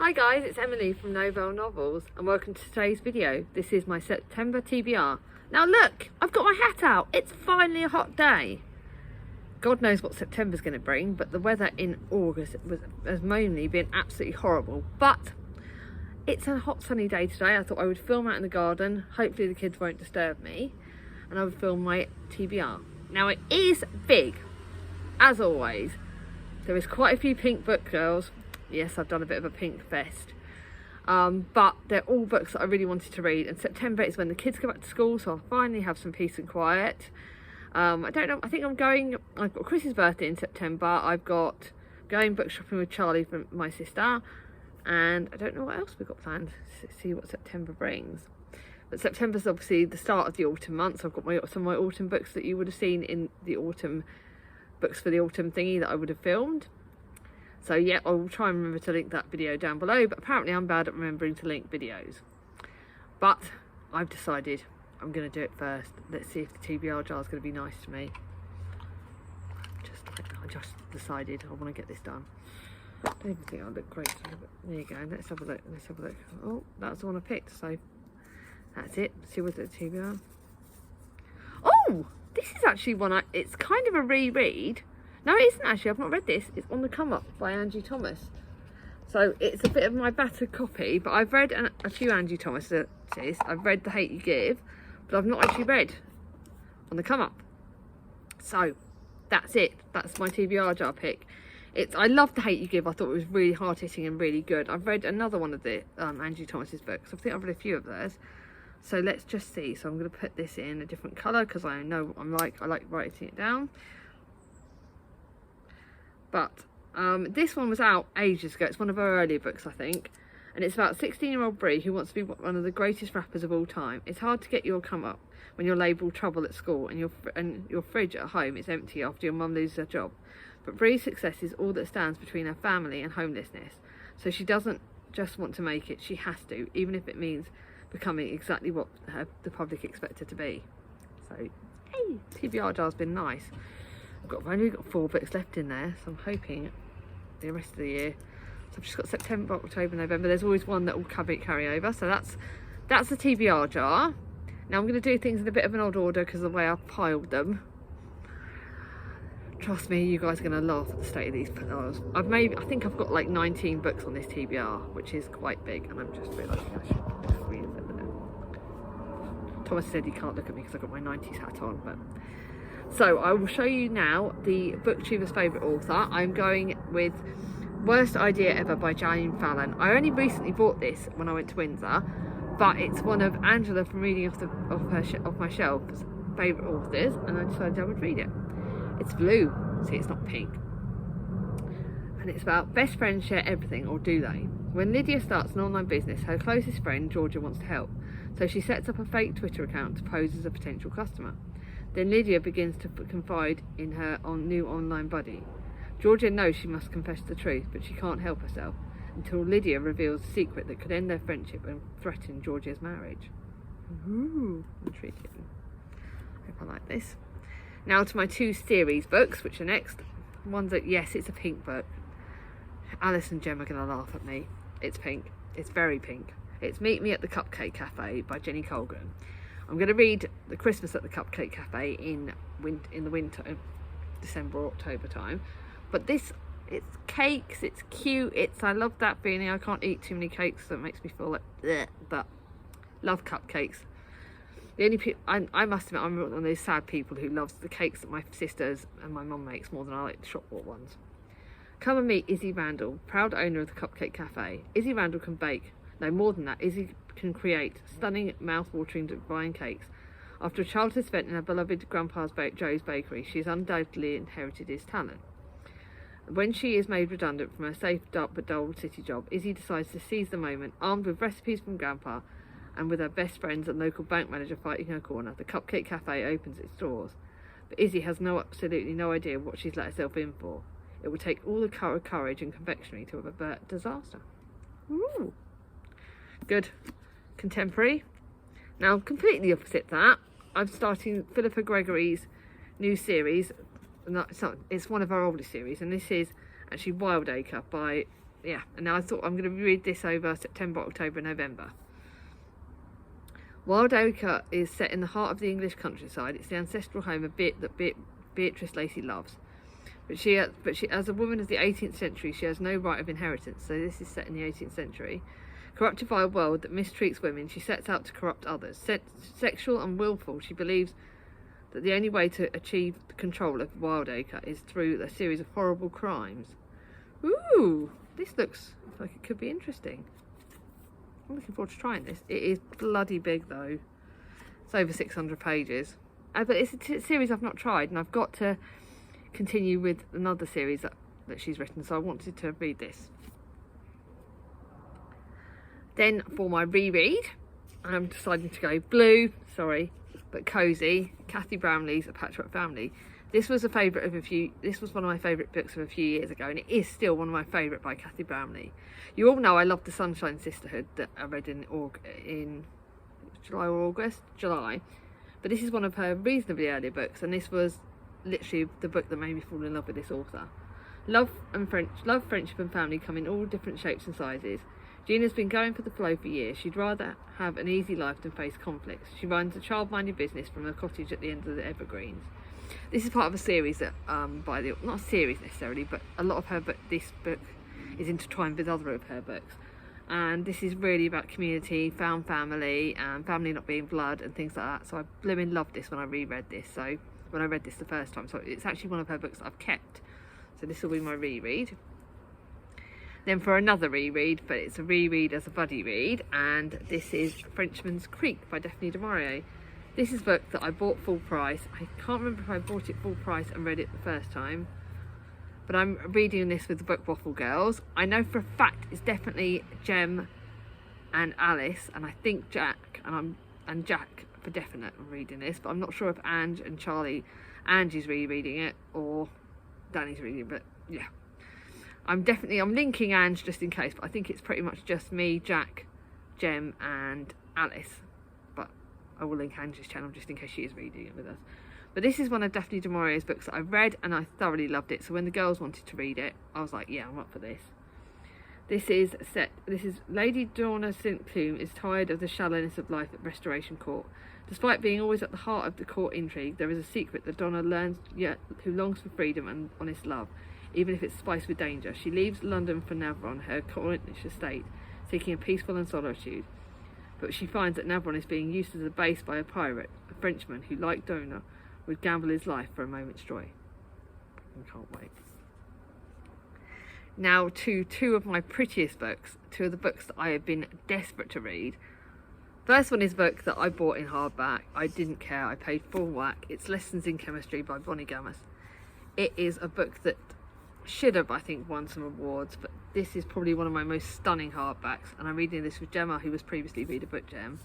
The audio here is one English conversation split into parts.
Hi guys, it's Emily from Novel Novels and welcome to today's video. This is my September TBR. Now look, I've got my hat out. It's finally a hot day. God knows what September's going to bring, but the weather in August has mainly been absolutely horrible. But it's a hot sunny day today. I thought I would film out in the garden. Hopefully the kids won't disturb me. And I would film my TBR. Now it is big, as always. There is quite a few pink book girls. Yes, I've done a bit of a pink fest. But they're all books that I really wanted to read. And September is when the kids go back to school, so I'll finally have some peace and quiet. I don't know, I think I've got Chris's birthday in September. I've got going book shopping with Charlie from my sister. And I don't know what else we've got planned. See what September brings. But September's obviously the start of the autumn months. I've got some of my autumn books that you would have seen in the autumn books for the autumn thingy that I would have filmed. So yeah, I will try and remember to link that video down below, but apparently I'm bad at remembering to link videos. But I've decided I'm going to do it first. Let's see if the TBR jar is going to be nice to me. I just decided I want to get this done. I don't even think I look great. There you go, let's have a look, Oh, that's the one I picked, so that's it. Let's see what's the TBR. Oh, this is actually one it's kind of a reread. No, it isn't actually. I've not read this. It's On the Come Up by Angie Thomas. So it's a bit of my battered copy, but I've read a few Angie Thomases. I've read The Hate You Give, but I've not actually read On the Come Up. So that's it. That's my TBR jar pick. I love The Hate You Give. I thought it was really hard hitting and really good. I've read another one of the Angie Thomas's books. I think I've read a few of theirs. So let's just see. So I'm going to put this in a different colour because I know I like writing it down. But this one was out ages ago. It's one of her earlier books, I think. And it's about 16-year-old Brie who wants to be one of the greatest rappers of all time. It's hard to get your come up when you're labelled trouble at school and your fridge at home is empty after your mum loses her job. But Brie's success is all that stands between her family and homelessness. So she doesn't just want to make it, she has to, even if it means becoming exactly what the public expect her to be. So, hey, TBR jar's been nice. I've only got 4 books left in there, so I'm hoping the rest of the year. So I've just got September, October, November. There's always one that will carry over. So that's the TBR jar. Now I'm going to do things in a bit of an odd order because of the way I've piled them. Trust me, you guys are going to laugh at the state of these piles. I think I've got like 19 books on this TBR, which is quite big, and I'm just realising I should read it. Thomas said he can't look at me because I've got my 90s hat on, but. So I will show you now the booktuber's favourite author. I'm going with Worst Idea Ever by Jane Fallon. I only recently bought this when I went to Windsor, but it's one of Angela from reading off my shelf's favourite authors, and I decided I would read it. It's blue, see, it's not pink. And it's about best friends share everything, or do they? When Lydia starts an online business, her closest friend Georgia wants to help, so she sets up a fake Twitter account to pose as a potential customer. Then Lydia begins to confide in her new online buddy. Georgia knows she must confess the truth, but she can't help herself until Lydia reveals a secret that could end their friendship and threaten Georgia's marriage. Ooh, intriguing. Hope I like this. Now to my 2 series books, which are next. One's yes, it's a pink book. Alice and Jem are going to laugh at me. It's pink. It's very pink. It's Meet Me at the Cupcake Cafe by Jenny Colgan. I'm going to read The Christmas at the Cupcake Cafe in the winter, December, October time. But it's cakes, it's cute, I love that feeling. I can't eat too many cakes, so it makes me feel like bleh, but love cupcakes. The only I must admit, I'm one of those sad people who loves the cakes that my sisters and my mum makes more than I like the shop bought ones. Come and meet Izzy Randall, proud owner of the Cupcake Cafe. Izzy Randall can bake. No, more than that, Izzy can create stunning, mouth-watering, divine cakes. After a childhood spent in her beloved grandpa's Joe's bakery, she has undoubtedly inherited his talent. When she is made redundant from her safe but dull city job, Izzy decides to seize the moment. Armed with recipes from grandpa and with her best friends and local bank manager fighting her corner, the Cupcake Cafe opens its doors. But Izzy has absolutely no idea what she's let herself in for. It will take all the courage and confectionery to avert disaster. Ooh. Good. Contemporary. Now, completely opposite that, I'm starting Philippa Gregory's new series. It's one of our oldest series, and this is actually Wild Acre by yeah, and now I thought I'm going to read this over September, October, November. Wild Acre is set in the heart of the English countryside. It's the ancestral home of Beatrice Lacey loves. But she, as a woman of the 18th century, she has no right of inheritance. So this is set in the 18th century. Corrupted by a world that mistreats women, she sets out to corrupt others. Sexual and willful, she believes that the only way to achieve control of Wild Acre is through a series of horrible crimes. Ooh, this looks like it could be interesting. I'm looking forward to trying this. It is bloody big though. It's over 600 pages. But it's a series I've not tried, and I've got to continue with another series that she's written, so I wanted to read this. Then for my reread, I'm deciding to go blue, sorry, but cosy. Cathy Brownley's A Patchwork Family. This was one of my favourite books of a few years ago, and it is still one of my favourite by Cathy Brownley. You all know I love The Sunshine Sisterhood that I read in July or August? July. But this is one of her reasonably earlier books, and this was literally the book that made me fall in love with this author. Love, friendship and family come in all different shapes and sizes. Gina's been going for the flow for years. She'd rather have an easy life than face conflicts. She runs a child-minded business from a cottage at the end of the Evergreens. This is part of a series that, not a series necessarily, but a lot of this book is intertwined with other of her books. And this is really about community, found family, and family not being blood and things like that. So I blooming loved this when I reread this. So when I read this the first time, so it's actually one of her books that I've kept. So this will be my reread. Then for another reread, but it's a reread as a buddy read, and this is Frenchmans Creek by Daphne du Maurier. This is a book that I bought full price. I can't remember if I bought it full price and read it the first time, but I'm reading this with the Book Waffle girls. I know for a fact it's definitely Jem and Alice, and I think Jack, and Jack for definite are reading this, but I'm not sure if Ange is rereading it or Danny's reading it, but yeah. I'm linking Ange just in case, but I think it's pretty much just me, Jack, Jem and Alice. But I will link Ange's channel just in case she is reading it with us. But this is one of Daphne du Maurier's books that I've read and I thoroughly loved it. So when the girls wanted to read it, I was like, yeah, I'm up for this. This is Lady Donna St. Clume is tired of the shallowness of life at Restoration Court. Despite being always at the heart of the court intrigue, there is a secret that Donna learns yet who longs for freedom and honest love, even if it's spiced with danger. She leaves London for Navron, her Cornish estate, seeking a peaceful and solitude. But she finds that Navron is being used as a base by a pirate, a Frenchman who, like Donna, would gamble his life for a moment's joy. I can't wait. Now to two of my prettiest books, two of the books that I have been desperate to read. First one is a book that I bought in hardback. I didn't care, I paid full whack. It's Lessons in Chemistry by Bonnie Gammas. It is a book that should have, I think, won some awards, but this is probably one of my most stunning hardbacks, and I'm reading this with Gemma, who was previously Read a Book Gem.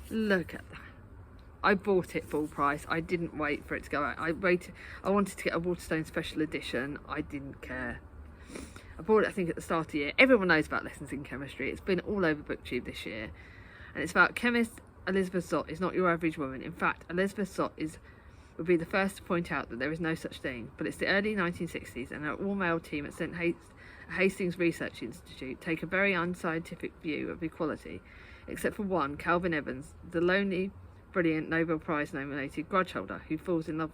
Look at that. I bought it full price. I didn't wait for it to go out. I wanted to get a Waterstone special edition. I didn't care. I bought it, I think, at the start of the year. Everyone knows about Lessons in Chemistry. It's been all over BookTube this year, and it's about chemist Elizabeth Zott is not your average woman. In fact, Elizabeth Zott would be the first to point out that there is no such thing. But it's the early 1960s, and an all-male team at St. Hastings Research Institute take a very unscientific view of equality, except for one, Calvin Evans, the lonely, brilliant Nobel Prize nominated grudge holder who falls in love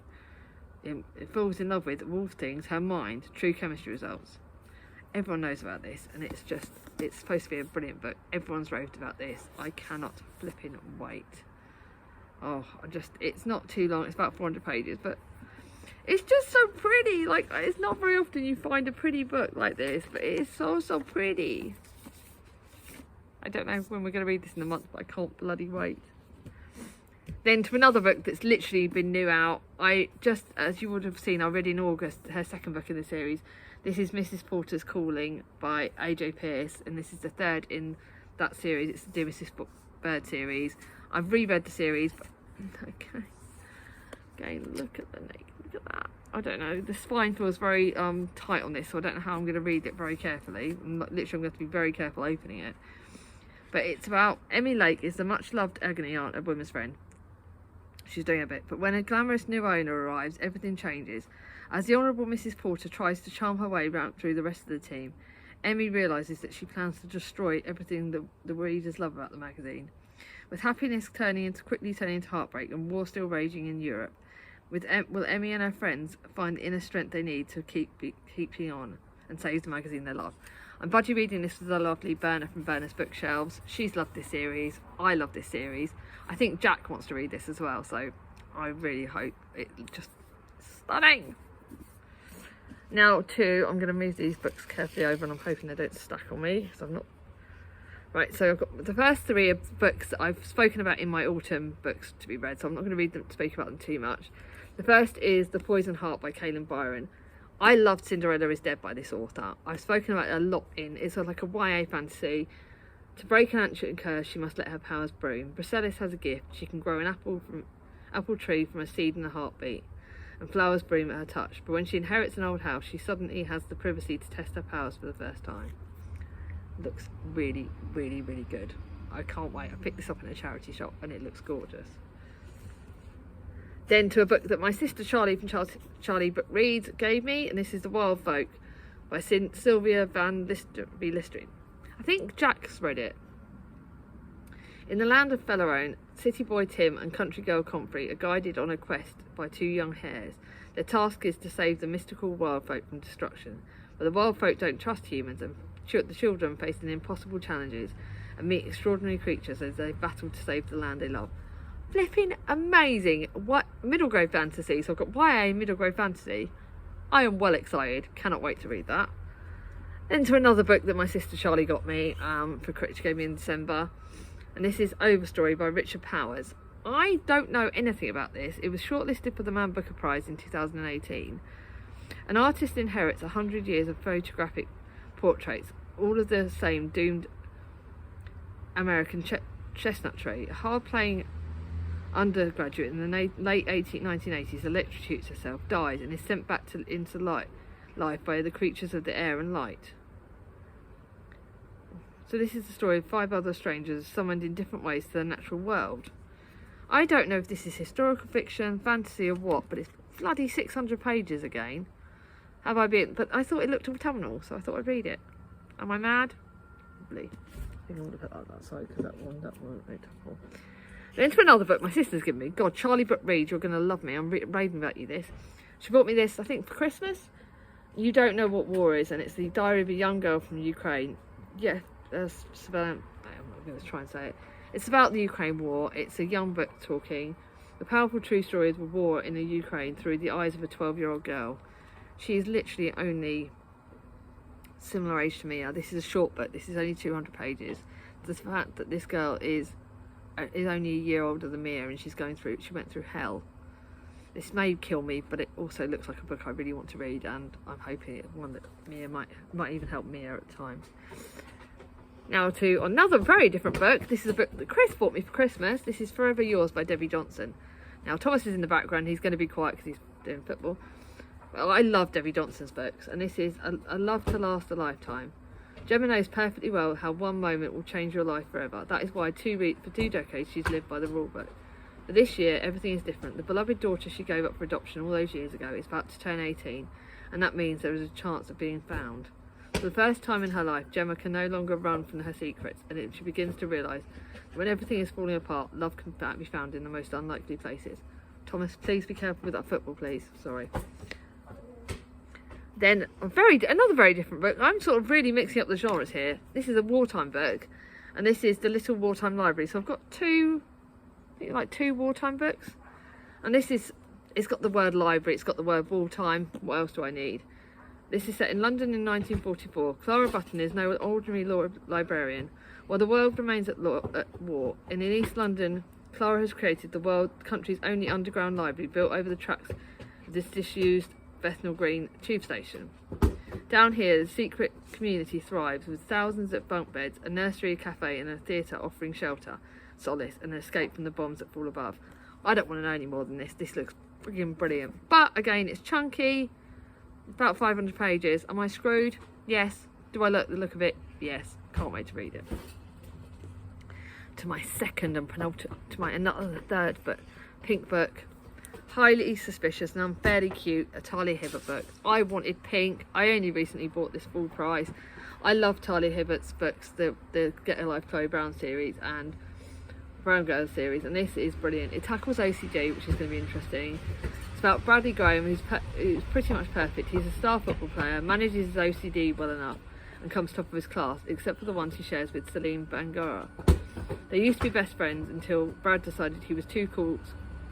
with, of all things, her mind, true chemistry results. Everyone knows about this, and it's supposed to be a brilliant book. Everyone's raved about this. I cannot flipping wait. Oh, it's not too long. It's about 400 pages, but it's just so pretty. Like, it's not very often you find a pretty book like this, but it is so, so pretty. I don't know when we're going to read this in a month, but I can't bloody wait. Then to another book that's literally been new out. As you would have seen, I read in August her second book in the series. This is Mrs. Porter's Calling by AJ Pierce, and this is the third in that series. It's the Dear Mrs. Bird series. I've reread the series, but okay. Again, look at the neck. Look at that. I don't know. The spine feels very tight on this, so I don't know how I'm going to read it very carefully. I'm going to have to be very careful opening it. But it's about Emmy Lake is the much-loved agony aunt of Women's Friend. She's doing a bit, but when a glamorous new owner arrives, everything changes. As the Honourable Mrs. Porter tries to charm her way round through the rest of the team, Emmy realises that she plans to destroy everything the readers love about the magazine. With happiness quickly turning into heartbreak and war still raging in Europe, will Emmy and her friends find the inner strength they need to keeping on and save the magazine they love? I'm budgie reading this with the lovely Berna from Berna's Bookshelves. She's loved this series. I love this series. I think Jack wants to read this as well, so I really hope it just stunning. Now I'm going to move these books carefully over, and I'm hoping they don't stack on me, because I'm not. Right, so I've got the first three of books that I've spoken about in my autumn books to be read, so I'm not going to speak about them too much. The first is The Poison Heart by Kaylin Byron. I loved Cinderella is Dead by this author. I've spoken about it a lot it's like a YA fantasy. To break an ancient curse, she must let her powers bloom. Briselis has a gift. She can grow an apple tree from a seed and a heartbeat, and flowers bloom at her touch. But when she inherits an old house, she suddenly has the privacy to test her powers for the first time. Looks really, really, really good. I can't wait. I picked this up in a charity shop and it looks gorgeous. Then to a book that my sister Charlie from Charlie Book Reads gave me, and this is The Wild Folk by Sylvia Van Listering. I think Jack's read it. In the land of Fellerone, city boy Tim and country girl Comfrey are guided on a quest by two young hares. Their task is to save the mystical wild folk from destruction. But the wild folk don't trust humans, and the children face impossible challenges and meet extraordinary creatures as they battle to save the land they love. Flipping amazing. What middle grade fantasy. So I've got YA middle grade fantasy. I am well excited. Cannot wait to read that. Then to another book that my sister Charlie got me she gave me in December, and this is Overstory by Richard Powers. I don't know anything about this. It was shortlisted for the Man Booker Prize in 2018. An artist inherits 100 years of photographic portraits, all of the same doomed American chestnut tree. A hard-playing undergraduate in the late 1980s electrocutes herself, dies, and is sent back into life by the creatures of the air and light. So this is the story of 5 other strangers summoned in different ways to the natural world. I don't know if this is historical fiction, fantasy, or what, but it's bloody 600 pages again. Have I been? But I thought it looked autumnal, so I thought I'd read it. Am I mad? Probably. I think I'm going to put that on that side, because that one won't make it. Then to another book my sister's given me. God, Charlie Book Reads, you're going to love me. I'm raving about you this. She bought me this, I think, for Christmas. You Don't Know What War Is, and it's the diary of a young girl from Ukraine. Yeah, I'm not going to try and say it. It's about the Ukraine war. It's a young book talking the powerful true story of the war in the Ukraine through the eyes of a 12-year-old girl. She is literally only similar age to me. This is a short book. This is only 200 pages. The fact that this girl is only a year older than Mia, and she went through hell. This may kill me, but it also looks like a book I really want to read, and I'm hoping it's one that Mia might even help Mia at times. Now to another very different book. This is a book that Chris bought me for Christmas. This is Forever Yours by Debbie Johnson. Now Thomas is in the background. He's going to be quiet because he's doing football. Well, I love Debbie Johnson's books, and this is a love to last a lifetime. Gemma knows perfectly well how one moment will change your life forever. That is why for 2 decades she's lived by the rule book. But this year everything is different. The beloved daughter she gave up for adoption all those years ago is about to turn 18, and that means there is a chance of being found. For the first time in her life, Gemma can no longer run from her secrets, and she begins to realise that when everything is falling apart, love can be found in the most unlikely places. Thomas, please be careful with that football, please. Sorry. Then another very different book. I'm sort of really mixing up the genres here. This is a wartime book, and this is The Little Wartime Library. So I've got two wartime books, and it's got the word library, it's got the word wartime. What else do I need? This is set in London in 1944. Clara Button is no ordinary law librarian. While the world remains at war, in East London, Clara has created the country's only underground library built over the tracks of this disused Bethnal Green tube station. Down here, the secret community thrives with thousands of bunk beds, a nursery, a cafe, and a theatre offering shelter, solace, and an escape from the bombs that fall above. I don't want to know any more than this. This looks friggin' brilliant. But again, it's chunky. About 500 pages. Am I screwed? Yes. Do I like the look of it? Yes. Can't wait to read it. To my second and third book, pink book. Highly Suspicious and Unfairly Cute, a Talia Hibbert book. I wanted pink. I only recently bought this full price. I love Talia Hibbert's books, the Get a Life Chloe Brown series and Brown Girls series, and this is brilliant. It tackles OCD, which is going to be interesting. It's about Bradley Graham, who's pretty much perfect. He's a star football player, manages his OCD well enough, and comes top of his class, except for the ones he shares with Celine Bangura. They used to be best friends until Brad decided he was too cool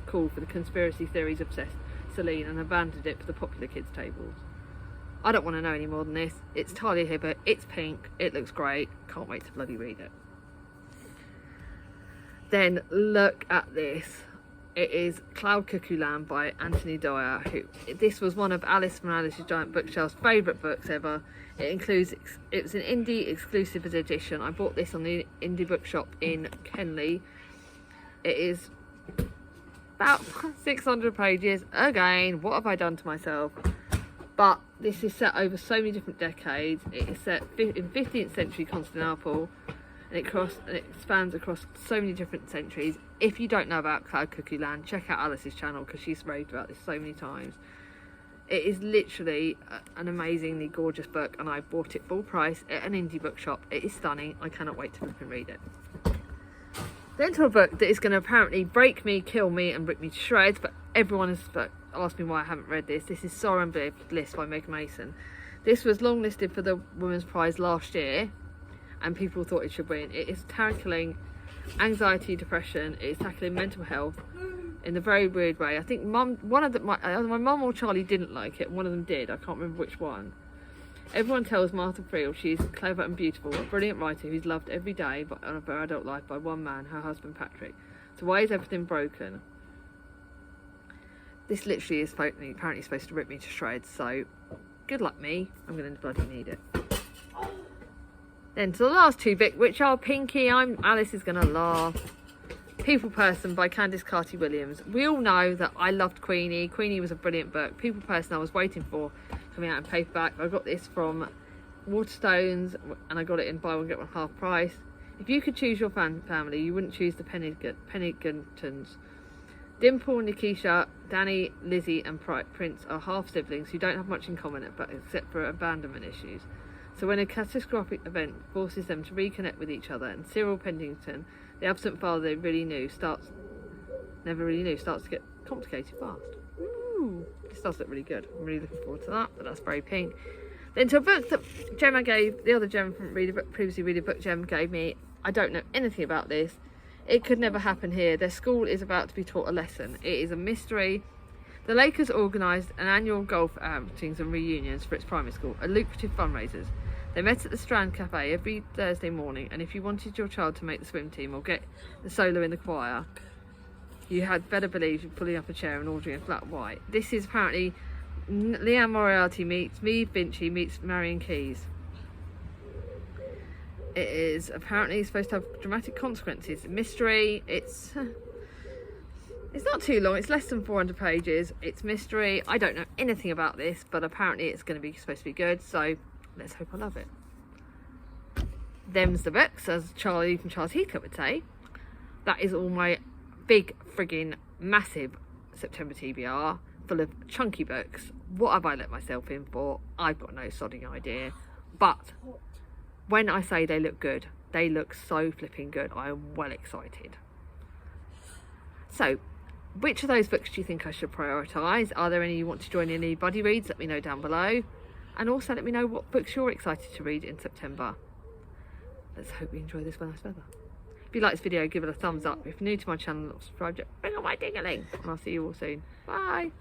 for the conspiracy theories obsessed Celine and abandoned it for the popular kids' tables. I don't want to know any more than this. It's Talia Hibbert, it's pink, it looks great, can't wait to bloody read it. Then look at this. It is Cloud Cuckoo Land by Anthony Dwyer. This was one of Alice from Alice's Giant Bookshelf's favourite books ever. It was an indie exclusive edition. I bought this on the indie bookshop in Kenley. It is about 600 pages. Again, what have I done to myself? But this is set over so many different decades. It is set in 15th century Constantinople, and it spans across so many different centuries. If you don't know about Cloud Cuckoo Land, check out Alice's channel because she's raved about this so many times. It is literally an amazingly gorgeous book, and I bought it full price at an indie bookshop. It is stunning. I cannot wait to flip and read it. Then to a book that is going to apparently break me, kill me and rip me to shreds, but everyone has asked me why I haven't read this. This is Sorrow and Bliss by Meg Mason. This was longlisted for the Women's Prize last year, and people thought it should win. It is tackling anxiety, depression. It is tackling mental health in a very weird way. I think my mum or Charlie didn't like it. One of them did. I can't remember which one. Everyone tells Martha Friel she's clever and beautiful, a brilliant writer who's loved every day of her adult life by one man, her husband Patrick. So why is everything broken? This literally is apparently supposed to rip me to shreds, so good luck me. I'm going to bloody need it. Then to the last two bits, which are Pinky. Alice is going to laugh. People Person by Candice Carty-Williams. We all know that I loved Queenie. Queenie was a brilliant book. People Person I was waiting for coming out in paperback. I got this from Waterstones, and I got it in buy one get one half price. If you could choose your family, you wouldn't choose the Penningtons. Dimple, Nikisha, Danny, Lizzie and Prince are half siblings who don't have much in common except for abandonment issues. So when a catastrophic event forces them to reconnect with each other, and Cyril Pennington, the absent father they never really knew, starts to get complicated fast. Ooh, this does look really good. I'm really looking forward to that, but that's very pink. Then to a book that Gemma gave, the other Gemma from previously Read a Book Gem gave me. I don't know anything about this. It could never happen here. Their school is about to be taught a lesson. It is a mystery. The Lakers organised an annual golf outings and reunions for its primary school, a lucrative fundraisers. They met at the Strand Cafe every Thursday morning, and if you wanted your child to make the swim team or get the solo in the choir, you had better believe you're pulling up a chair and ordering a flat white. This is apparently Leanne Moriarty meets Maeve Binchy meets Marion Keyes. It is apparently supposed to have dramatic consequences. Mystery. It's not too long. It's less than 400 pages. It's mystery. I don't know anything about this, but apparently it's supposed to be good. So let's hope I love it. Them's the books, as Charlie from Charles Heathcote would say. That is all my big friggin' massive September TBR full of chunky books. What have I let myself in for? I've got no sodding idea. But when I say they look good, they look so flipping good. I am well excited. So, which of those books do you think I should prioritise? Are there any you want to join in any buddy reads? Let me know down below. And also let me know what books you're excited to read in September. Let's hope you enjoy this one nice weather. If you like this video, give it a thumbs up. If you're new to my channel, subscribe, bring on my ding-a-ling. And I'll see you all soon. Bye.